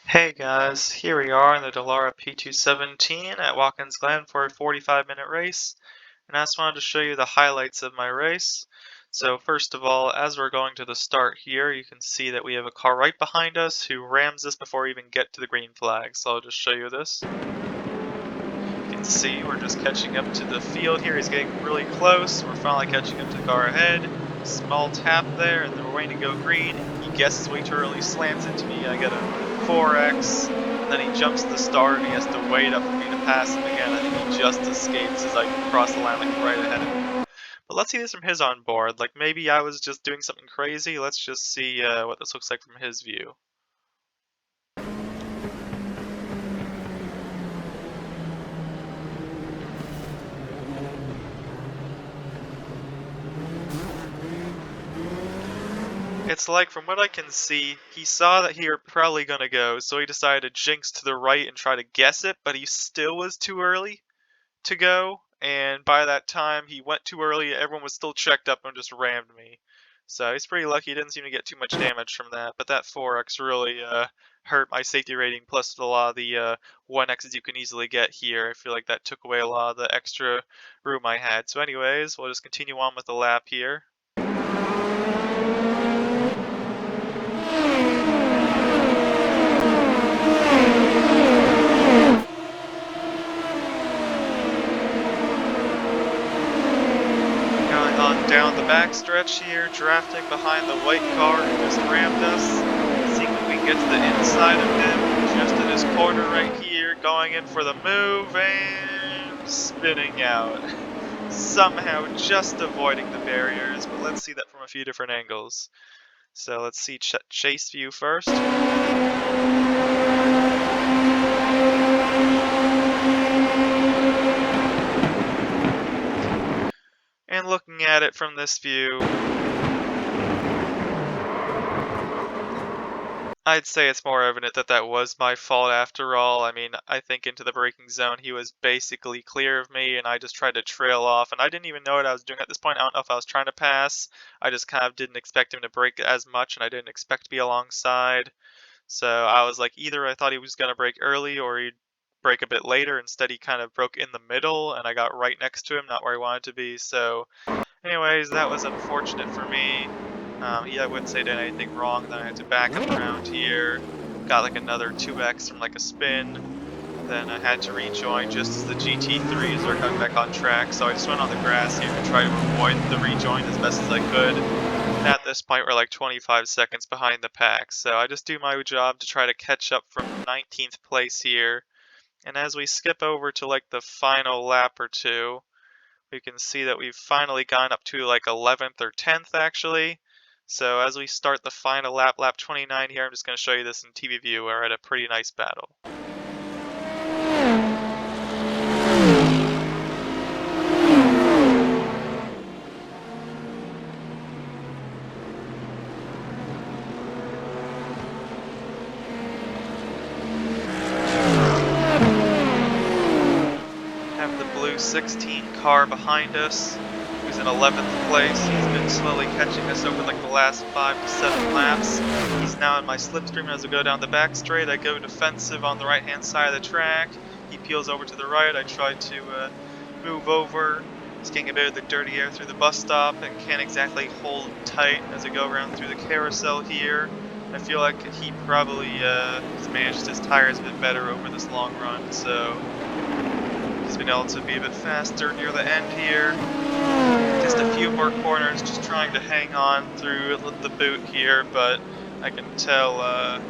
Hey guys, here we are in the LMP2 at Watkins Glen for a 45-minute race, and I just wanted to show you the highlights of my race. So first of all, as we're going to the start here, you can see that we have a car right behind us who rams us before we even get to the green flag. So I'll just show you this. You can see we're just catching up to the field here. He's getting really close. We're finally catching up to the car ahead. Small tap there, and then we're waiting to go green. He guesses way too early, slams into me. I get a 4X, and then he jumps to the start, and he has to wait up for me to pass him again. I think he just escapes as I cross the line like right ahead of him. But let's see this from his onboard. Like maybe I was just doing something crazy. Let's just see what this looks like from his view. It's like, from what I can see, he saw that he were probably gonna go, so he decided to jinx to the right and try to guess it, but he still was too early to go, and by that time he went too early, everyone was still checked up and just rammed me. So he's pretty lucky, he didn't seem to get too much damage from that, but that 4X really hurt my safety rating, plus a lot of the 1Xs you can easily get here. I feel like that took away a lot of the extra room I had. So anyways, we'll just continue on with the lap here. Going on down the backstretch here, drafting behind the white car who just rammed us. Seeing if we can get to the inside of him, just in his corner right here, going in for the move and spinning out. Somehow just avoiding the barriers, but let's see that from a few different angles. So let's see chase view first. And looking at it from this view, I'd say it's more evident that that was my fault after all. I mean, I think into the braking zone, he was basically clear of me, and I just tried to trail off, and I didn't even know what I was doing at this point. I don't know if I was trying to pass. I just kind of didn't expect him to brake as much, and I didn't expect to be alongside. So I was like, either I thought he was going to brake early, or he'd brake a bit later. Instead, he kind of broke in the middle, and I got right next to him, not where I wanted to be. So anyways, that was unfortunate for me. Yeah, I wouldn't say I did anything wrong. Then I had to back up around here. Got like another 2x from like a spin. Then I had to rejoin just as the GT3s are coming back on track. So I just went on the grass here to try to avoid the rejoin as best as I could. And at this point, we're like 25 seconds behind the pack. So I just do my job to try to catch up from 19th place here. And as we skip over to like the final lap or two, we can see that we've finally gone up to like 11th or 10th actually. So as we start the final lap, lap 29 here, I'm just going to show you this in TV view. We're at a pretty nice battle. Have the blue 16 car behind us, who's in 11th place. He's been slowly catching us over like the last 5 to 7 laps. He's now in my slipstream. As I go down the back straight, I go defensive on the right hand side of the track. He peels over to the right. I try to move over. He's getting a bit of the dirty air through the bus stop and can't exactly hold tight as I go around through the carousel here. I feel like he probably has managed his tires a bit better over this long run, so he's been able to be a bit faster near the end here. Just a few more corners, just trying to hang on through the boot here, but I can tell, at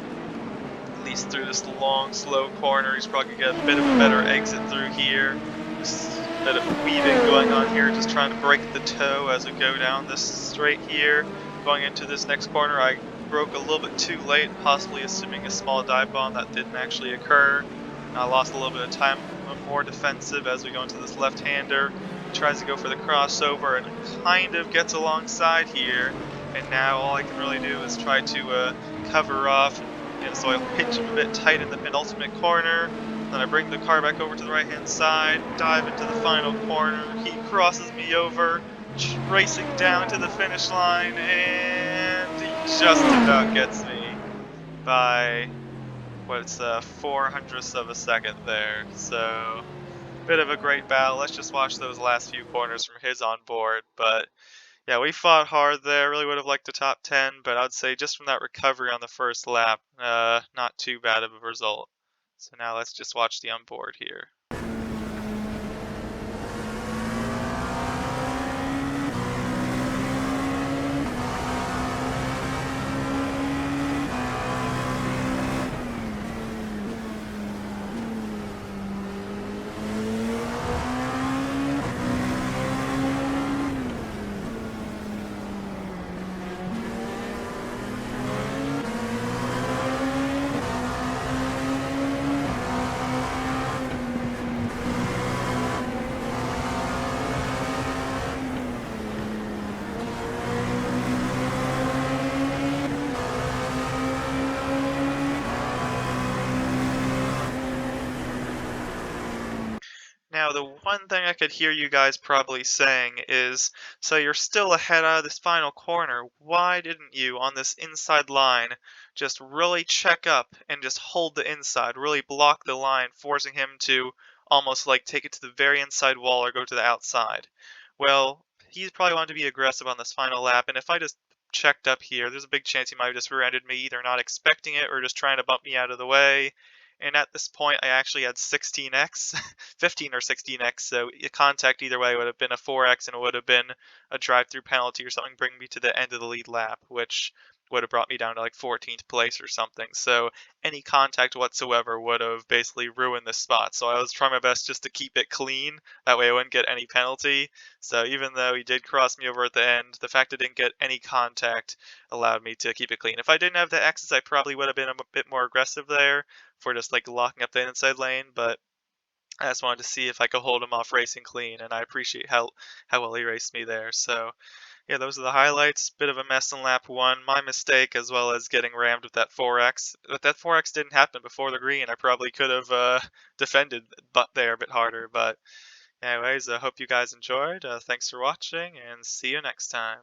least through this long, slow corner, he's probably going to get a bit of a better exit through here. Just a bit of weaving going on here, just trying to break the toe as we go down this straight here. Going into this next corner, I broke a little bit too late, possibly assuming a small dive bomb that didn't actually occur. I lost a little bit of time. I'm more defensive as we go into this left-hander. Tries to go for the crossover and kind of gets alongside here. And now all I can really do is try to cover off. And so I'll pinch him a bit tight in the penultimate corner. Then I bring the car back over to the right-hand side, dive into the final corner. He crosses me over, racing down to the finish line, and he just about gets me by what's 400ths of a second there. So bit of a great battle. Let's just watch those last few corners from his on board. But yeah, we fought hard there. Really would have liked the top 10, but I'd say just from that recovery on the first lap, not too bad of a result. So now let's just watch the onboard here. Now, the one thing I could hear you guys probably saying is, so you're still ahead out of this final corner, why didn't you, on this inside line, just really check up and just hold the inside, really block the line, forcing him to almost like take it to the very inside wall or go to the outside? Well, he probably wanted to be aggressive on this final lap, and if I just checked up here, there's a big chance he might have just rear-ended me, either not expecting it or just trying to bump me out of the way. And at this point, I actually had 16x, 15 or 16x, so a contact either way would have been a 4x, and it would have been a drive-through penalty or something, bringing me to the end of the lead lap, which would have brought me down to like 14th place or something. So any contact whatsoever would have basically ruined this spot. So I was trying my best just to keep it clean. That way I wouldn't get any penalty. So even though he did cross me over at the end, the fact I didn't get any contact allowed me to keep it clean. If I didn't have the X's, I probably would have been a bit more aggressive there for just like locking up the inside lane, but I just wanted to see if I could hold him off racing clean, and I appreciate how well he raced me there. So yeah, those are the highlights. Bit of a mess in lap one, my mistake, as well as getting rammed with that 4x. But that 4x didn't happen before the green. I probably could have defended but there a bit harder. But anyways, I hope you guys enjoyed. Thanks for watching, and see you next time.